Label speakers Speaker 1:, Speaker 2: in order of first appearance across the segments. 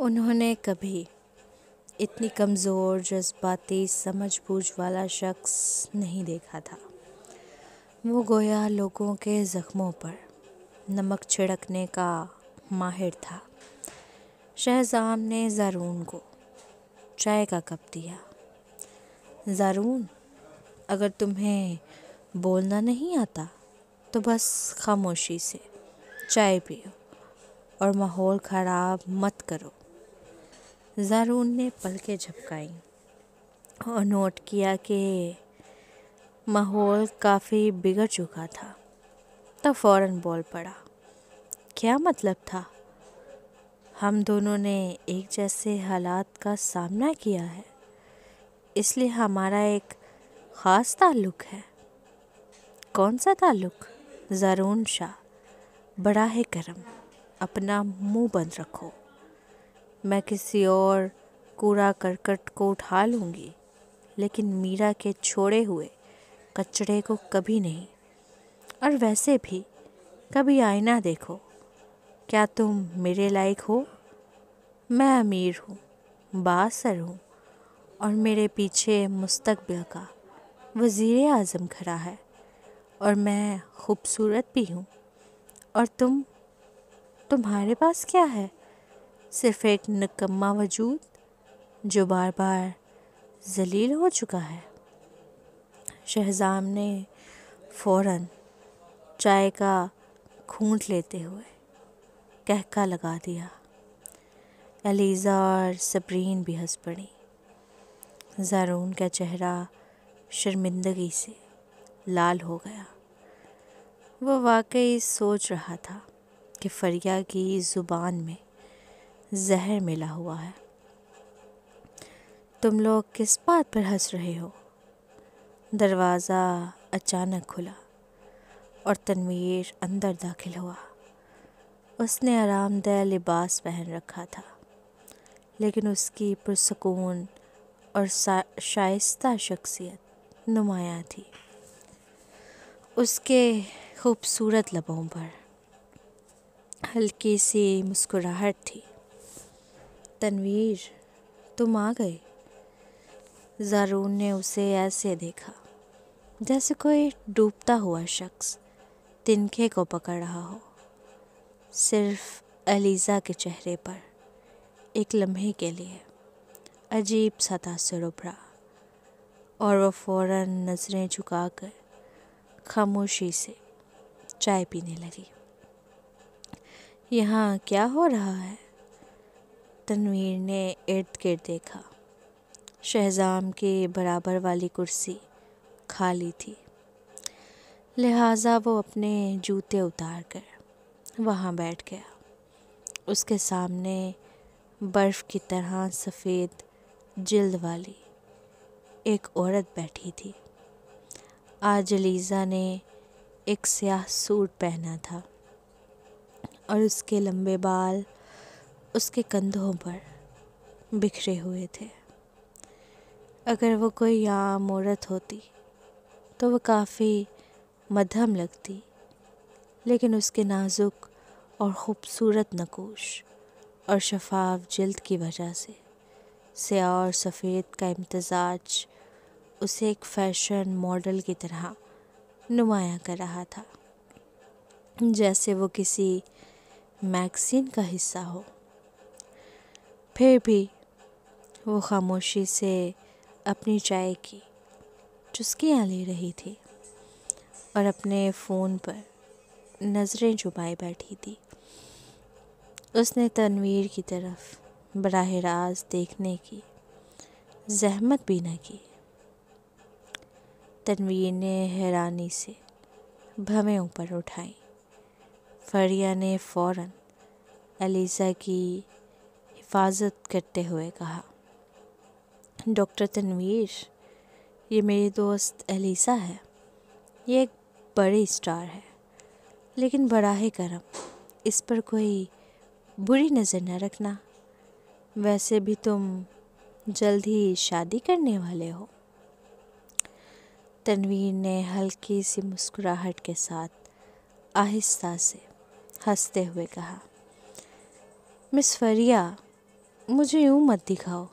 Speaker 1: انہوں نے کبھی اتنی کمزور جذباتی سمجھ بوجھ والا شخص نہیں دیکھا تھا۔ وہ گویا لوگوں کے زخموں پر نمک چھڑکنے کا ماہر تھا۔ شہزام نے زارون کو چائے کا کپ دیا۔ زارون، اگر تمہیں بولنا نہیں آتا تو بس خاموشی سے چائے پیو اور ماحول خراب مت کرو۔ زارون نے پلکیں جھپکائیں اور نوٹ کیا کہ ماحول کافی بگڑ چکا تھا۔ تو فوراً بول پڑا، کیا مطلب تھا؟ ہم دونوں نے ایک جیسے حالات کا سامنا کیا ہے، اس لیے ہمارا ایک خاص تعلق ہے۔ کون سا تعلق؟ زارون شاہ، براہ کرم اپنا منہ بند رکھو۔ میں کسی اور کوڑا کرکٹ کو اٹھا لوں گی، لیکن میرا کے چھوڑے ہوئے کچڑے کو کبھی نہیں۔ اور ویسے بھی کبھی آئینہ دیکھو، کیا تم میرے لائق ہو؟ میں امیر ہوں، بااثر ہوں، اور میرے پیچھے مستقبل کا وزیر اعظم کھڑا ہے، اور میں خوبصورت بھی ہوں۔ اور تمہارے پاس کیا ہے؟ صرف ایک نکما وجود جو بار بار ذلیل ہو چکا ہے۔ شہزام نے فوراً چائے کا گھونٹ لیتے ہوئے کہکا لگا دیا۔ ایلیزا اور صبرین بھی ہنس پڑیں۔ زارون کا چہرہ شرمندگی سے لال ہو گیا۔ وہ واقعی سوچ رہا تھا کہ فریا کی زبان میں زہر ملا ہوا ہے۔ تم لوگ کس بات پر ہنس رہے ہو؟ دروازہ اچانک کھلا اور تنویر اندر داخل ہوا۔ اس نے آرام دہ لباس پہن رکھا تھا، لیکن اس کی پرسکون اور شائستہ شخصیت نمایاں تھی۔ اس کے خوبصورت لبوں پر ہلکی سی مسکراہٹ تھی۔ تنویر، تم آ گئے۔ زارون نے اسے ایسے دیکھا جیسے کوئی ڈوبتا ہوا شخص تنکے کو پکڑ رہا ہو۔ صرف ایلیزا کے چہرے پر ایک لمحے کے لیے عجیب سا تاثر ابھرا، اور وہ فوراً نظریں جھکا کر خاموشی سے چائے پینے لگی۔ یہاں کیا ہو رہا ہے؟ تنویر نے ارد گرد دیکھا۔ شہزام کی برابر والی کرسی خالی تھی، لہٰذا وہ اپنے جوتے اتار کر وہاں بیٹھ گیا۔ اس کے سامنے برف کی طرح سفید جلد والی ایک عورت بیٹھی تھی۔ آج ایلیزا نے ایک سیاہ سوٹ پہنا تھا، اور اس کے لمبے بال اس کے کندھوں پر بکھرے ہوئے تھے۔ اگر وہ کوئی عام عورت ہوتی تو وہ کافی مدھم لگتی، لیکن اس کے نازک اور خوبصورت نقوش اور شفاف جلد کی وجہ سے سیاہ اور سفید کا امتزاج اسے ایک فیشن ماڈل کی طرح نمایاں کر رہا تھا، جیسے وہ کسی میگزین کا حصہ ہو۔ پھر بھی وہ خاموشی سے اپنی چائے کی چسکیاں لے رہی تھی اور اپنے فون پر نظریں جمائے بیٹھی تھی۔ اس نے تنویر کی طرف براہ راست دیکھنے کی زحمت بھی نہ کی۔ تنویر نے حیرانی سے بھویں اوپر اٹھائیں۔ فریا نے فوراً ایلیزا کی حفاظت کرتے ہوئے کہا، ڈاکٹر تنویر، یہ میری دوست ایلیزا ہے۔ یہ ایک بڑی اسٹار ہے، لیکن براہ کرم اس پر کوئی بری نظر نہ رکھنا۔ ویسے بھی تم جلد ہی شادی کرنے والے ہو۔ تنویر نے ہلکی سی مسکراہٹ کے ساتھ آہستہ سے ہنستے ہوئے کہا، مس فریا، مجھے یوں مت دکھاؤ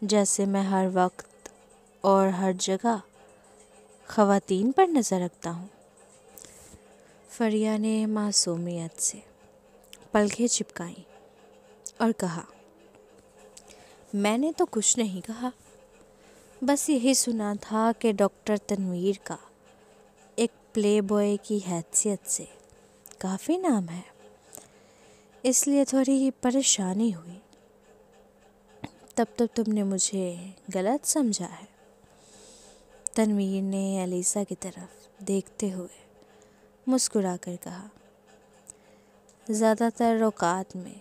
Speaker 1: جیسے میں ہر وقت اور ہر جگہ خواتین پر نظر رکھتا ہوں۔ فریہ نے معصومیت سے پلکیں چپکائیں اور کہا، میں نے تو کچھ نہیں کہا، بس یہی سنا تھا کہ ڈاکٹر تنویر کا ایک پلے بوائے کی حیثیت سے کافی نام ہے، اس لیے تھوڑی پریشانی ہوئی۔ تب تم نے مجھے غلط سمجھا ہے۔ تنویر نے الیزا کی طرف دیکھتے ہوئے مسکرا کر کہا، زیادہ تر اوقات میں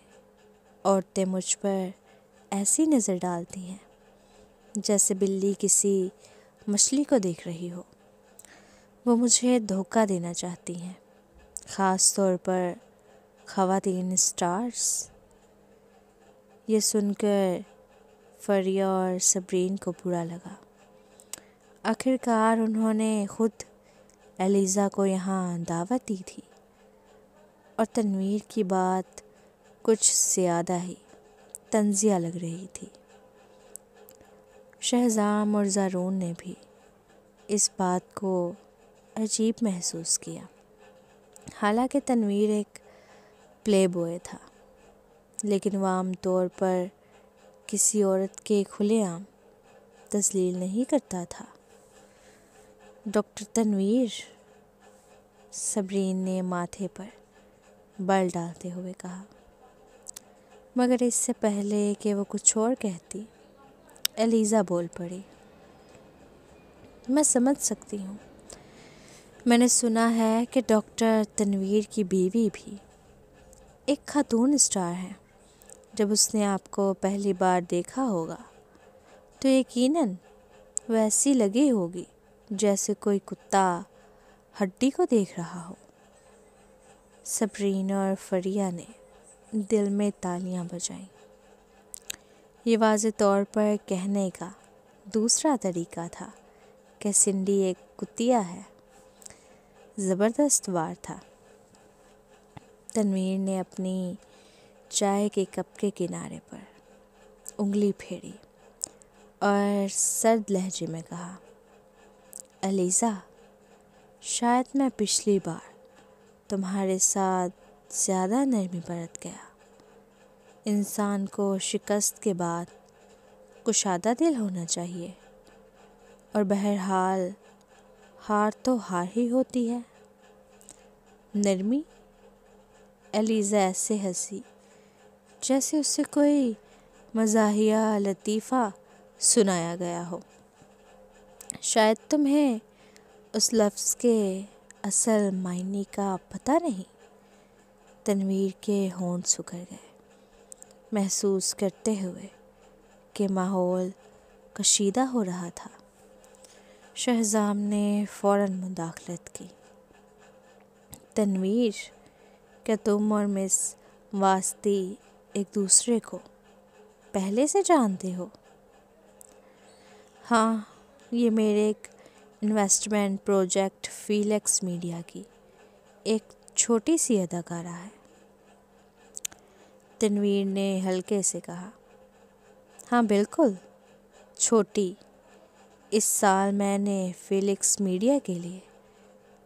Speaker 1: عورتیں مجھ پر ایسی نظر ڈالتی ہیں جیسے بلی کسی مچھلی کو دیکھ رہی ہو۔ وہ مجھے دھوکہ دینا چاہتی ہیں، خاص طور پر خواتین اسٹارز۔ یہ سن کر فریہ اور صبرین کو برا لگا۔ آخرکار انہوں نے خود الیزا کو یہاں دعوت دی تھی، اور تنویر کی بات کچھ زیادہ ہی طنزیہ لگ رہی تھی۔ شہزام اور زارون نے بھی اس بات کو عجیب محسوس کیا۔ حالانکہ تنویر ایک پلے بوائے تھا، لیکن وہ عام طور پر کسی عورت کے کھلے عام تذلیل نہیں کرتا تھا۔ ڈاکٹر تنویر، صبرین نے ماتھے پر بل ڈالتے ہوئے کہا، مگر اس سے پہلے کہ وہ کچھ اور کہتی، الیزا بول پڑی، میں سمجھ سکتی ہوں۔ میں نے سنا ہے کہ ڈاکٹر تنویر کی بیوی بھی ایک خاتون اسٹار ہے۔ جب اس نے آپ کو پہلی بار دیکھا ہوگا تو یقیناً وہ ایسی لگی ہوگی جیسے کوئی کتا ہڈی کو دیکھ رہا ہو۔ صبرین اور فریہ نے دل میں تالیاں بجائیں۔ یہ واضح طور پر کہنے کا دوسرا طریقہ تھا کہ سنڈی ایک کتیا ہے۔ زبردست وار تھا۔ تنویر نے اپنی چائے کے کپ کے کنارے پر انگلی پھیری اور سرد لہجے میں کہا، الیزا، شاید میں پچھلی بار تمہارے ساتھ زیادہ نرمی برت گیا۔ انسان کو شکست کے بعد کشادہ دل ہونا چاہیے، اور بہرحال ہار تو ہار ہی ہوتی ہے۔ نرمی؟ الیزا ایسے ہنسی جیسے اسے کوئی مزاحیہ لطیفہ سنایا گیا ہو۔ شاید تمہیں اس لفظ کے اصل معنی کا پتہ نہیں۔ تنویر کے ہونٹ سکڑ گئے، محسوس کرتے ہوئے کہ ماحول کشیدہ ہو رہا تھا۔ شہزام نے فوراً مداخلت کی، تنویر، کیا تم اور مس واسطی ایک دوسرے کو پہلے سے جانتے ہو؟ ہاں، یہ میرے ایک انویسٹمنٹ پروجیکٹ فیلکس میڈیا کی ایک چھوٹی سی اداکارہ ہے۔ تنویر نے ہلکے سے کہا، ہاں بالکل چھوٹی۔ اس سال میں نے فیلکس میڈیا کے لیے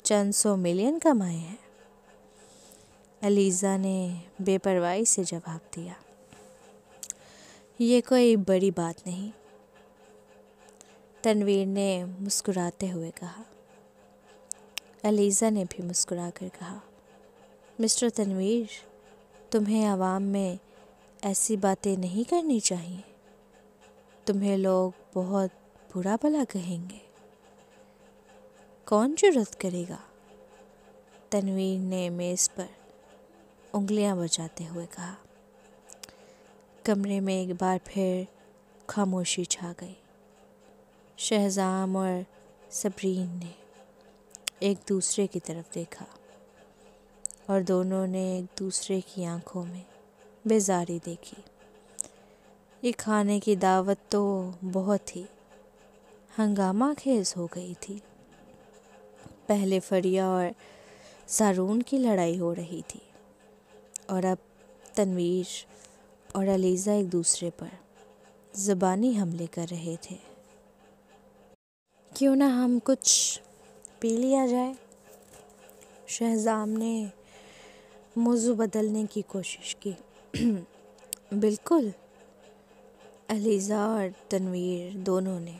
Speaker 1: چند 100 ملین کمائے ہیں۔ الیزا نے بے پرواہی سے جواب دیا، یہ کوئی بڑی بات نہیں۔ تنویر نے مسکراتے ہوئے کہا۔ الیزا نے بھی مسکرا کر کہا، مسٹر تنویر، تمہیں عوام میں ایسی باتیں نہیں کرنی چاہیے، تمہیں لوگ بہت برا بھلا کہیں گے۔ کون جرأت کرے گا؟ تنویر نے میز پر انگلیاں بجاتے ہوئے کہا۔ کمرے میں ایک بار پھر خاموشی چھا گئی۔ شہزام اور صبرین نے ایک دوسرے کی طرف دیکھا، اور دونوں نے ایک دوسرے کی آنکھوں میں بیزاری دیکھی۔ یہ کھانے کی دعوت تو بہت ہی ہنگامہ خیز ہو گئی تھی۔ پہلے فریہ اور زارون کی لڑائی ہو رہی تھی، اور اب تنویر اور علیزہ ایک دوسرے پر زبانی حملے کر رہے تھے۔ کیوں نہ ہم کچھ پی لیا جائے؟ شہزام نے موضوع بدلنے کی کوشش کی۔ بالکل، علیزہ اور تنویر دونوں نے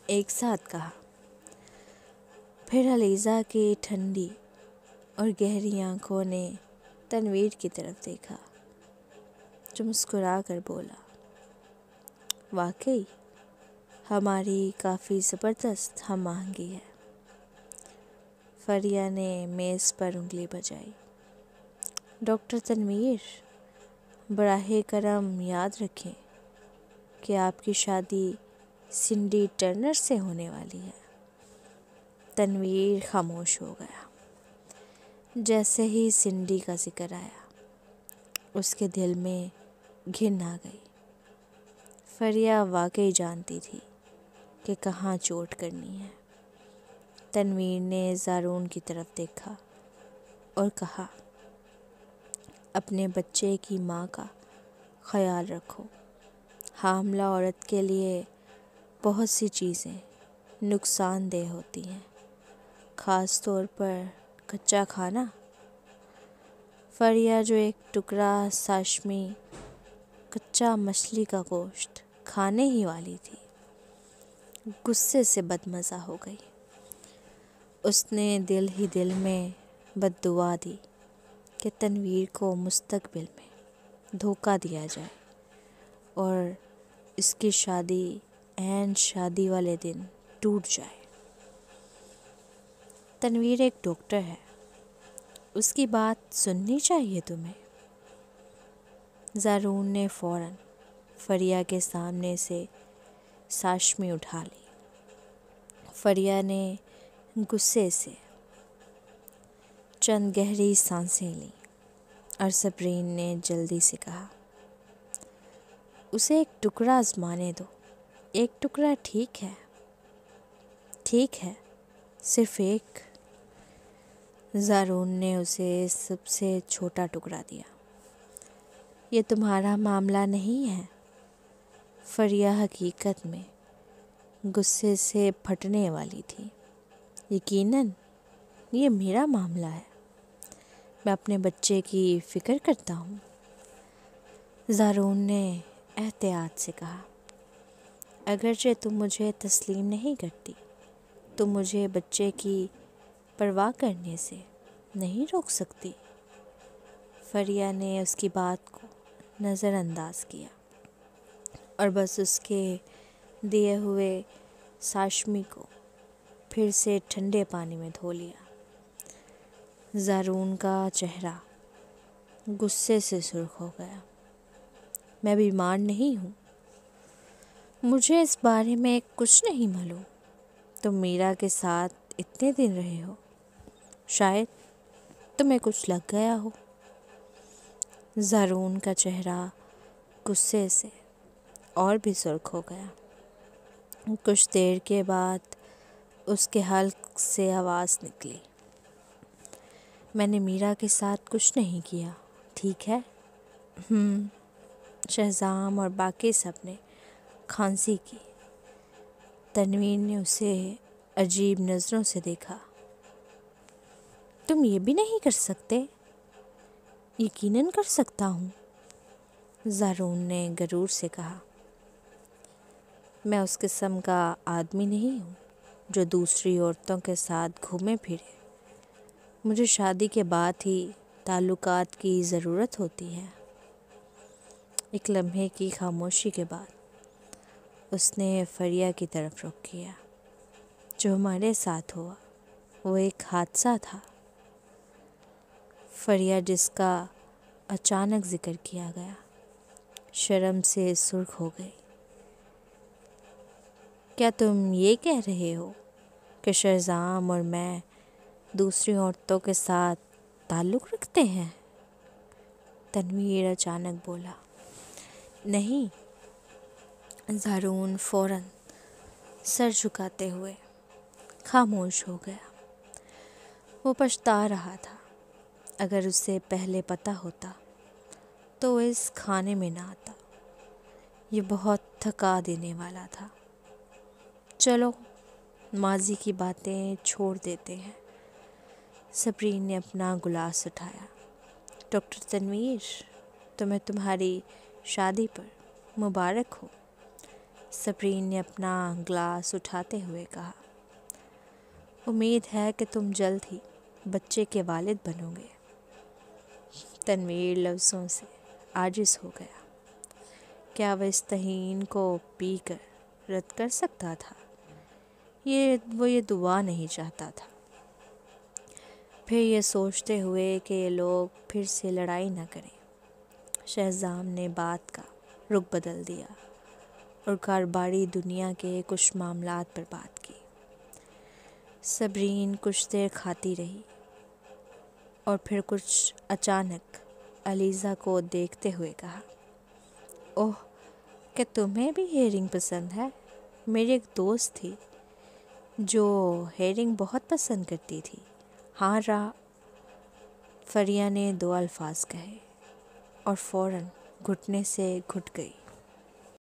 Speaker 1: ایک ساتھ کہا۔ پھر علیزہ کی ٹھنڈی اور گہری آنکھوں نے تنویر کی طرف دیکھا، جو مسکرا کر بولا، واقعی ہماری کافی زبردست ہم آہنگی ہے۔ فریہ نے میز پر انگلی بجائی۔ ڈاکٹر تنویر، براہ کرم یاد رکھیں کہ آپ کی شادی سنڈی ٹرنر سے ہونے والی ہے۔ تنویر خاموش ہو گیا۔ جیسے ہی سنڈی کا ذکر آیا، اس کے دل میں گھن آ گئی۔ فریہ واقعی جانتی تھی کہ کہاں چوٹ کرنی ہے۔ تنویر نے زارون کی طرف دیکھا اور کہا، اپنے بچے کی ماں کا خیال رکھو۔ حاملہ عورت کے لیے بہت سی چیزیں نقصان دہ ہوتی ہیں، خاص طور پر کچا کھانا۔ فریہ، جو ایک ٹکڑا ساشمی کچا مچھلی کا گوشت کھانے ہی والی تھی، غصے سے بدمزہ ہو گئی۔ اس نے دل ہی دل میں بد دعا دی کہ تنویر کو مستقبل میں دھوکہ دیا جائے اور اس کی شادی عین شادی والے دن ٹوٹ جائے۔ تنویر ایک ڈاکٹر ہے، اس کی بات سننی چاہیے تمہیں۔ زارون نے فوراً فریہ کے سامنے سے ساشمی اٹھا لی۔ فریہ نے غصے سے چند گہری سانسیں لیں اور صبرین نے جلدی سے کہا، اسے ایک ٹکڑا آزمانے دو۔ ایک ٹکڑا ٹھیک ہے، ٹھیک ہے، صرف ایک۔ زارون نے اسے سب سے چھوٹا ٹکڑا دیا۔ یہ تمہارا معاملہ نہیں ہے۔ فریہ حقیقت میں غصے سے پھٹنے والی تھی۔ یقیناً یہ میرا معاملہ ہے، میں اپنے بچے کی فکر کرتا ہوں۔ زارون نے احتیاط سے کہا، اگرچہ تم مجھے تسلیم نہیں کرتی، تم مجھے بچے کی پرواہ کرنے سے نہیں روک سکتی۔ فریہ نے اس کی بات کو نظر انداز کیا اور بس اس کے دیے ہوئے ساشمی کو پھر سے ٹھنڈے پانی میں دھو لیا۔ زارون کا چہرہ غصے سے سرخ ہو گیا۔ میں بیمار نہیں ہوں، مجھے اس بارے میں کچھ نہیں معلوم۔ تم میرا کے ساتھ اتنے دن رہے ہو، شاید تمہیں کچھ لگ گیا ہو۔ زارون کا چہرہ غصے سے اور بھی سرخ ہو گیا۔ کچھ دیر کے بعد اس کے حلق سے آواز نکلی، میں نے میرا کے ساتھ کچھ نہیں کیا، ٹھیک ہے؟ شہزام اور باقی سب نے کھانسی کی۔ تنویر نے اسے عجیب نظروں سے دیکھا۔ تم یہ بھی نہیں کر سکتے؟ یقیناً کر سکتا ہوں، زارون نے غرور سے کہا۔ میں اس قسم کا آدمی نہیں ہوں جو دوسری عورتوں کے ساتھ گھومے پھرے۔ مجھے شادی کے بعد ہی تعلقات کی ضرورت ہوتی ہے۔ ایک لمحے کی خاموشی کے بعد اس نے فریہ کی طرف رخ کیا۔ جو ہمارے ساتھ ہوا وہ ایک حادثہ تھا۔ فریہ، جس کا اچانک ذکر کیا گیا، شرم سے سرخ ہو گئی۔ کیا تم یہ کہہ رہے ہو کہ شہزام اور میں دوسری عورتوں کے ساتھ تعلق رکھتے ہیں؟ تنویر اچانک بولا۔ نہیں۔ زارون فوراً سر جھکاتے ہوئے خاموش ہو گیا۔ وہ پچھتا رہا تھا۔ اگر اسے پہلے پتہ ہوتا تو اس کھانے میں نہ آتا، یہ بہت تھکا دینے والا تھا۔ چلو ماضی کی باتیں چھوڑ دیتے ہیں۔ صبرین نے اپنا گلاس اٹھایا۔ ڈاکٹر تنویر، تمہیں تمہاری شادی پر مبارک ہو۔ صبرین نے اپنا گلاس اٹھاتے ہوئے کہا۔ امید ہے کہ تم جلد ہی بچے کے والد بنو گے۔ تنویر لفظوں سے عاجز ہو گیا۔ کیا وہ اس توہین کو پی کر رد کر سکتا تھا؟ وہ یہ دعا نہیں چاہتا تھا۔ پھر یہ سوچتے ہوئے کہ یہ لوگ پھر سے لڑائی نہ کریں، شہزام نے بات کا رخ بدل دیا اور کاروباری دنیا کے کچھ معاملات پر بات کی۔ صبرین کچھ دیر کھاتی رہی اور پھر کچھ اچانک علیزہ کو دیکھتے ہوئے کہا، اوہ، کہ تمہیں بھی ہیرنگ پسند ہے؟ میری ایک دوست تھی جو ہیرنگ بہت پسند کرتی تھی۔ ہاں فریہ نے 2 الفاظ کہے اور فوراً گھٹنے سے گھٹ گئی۔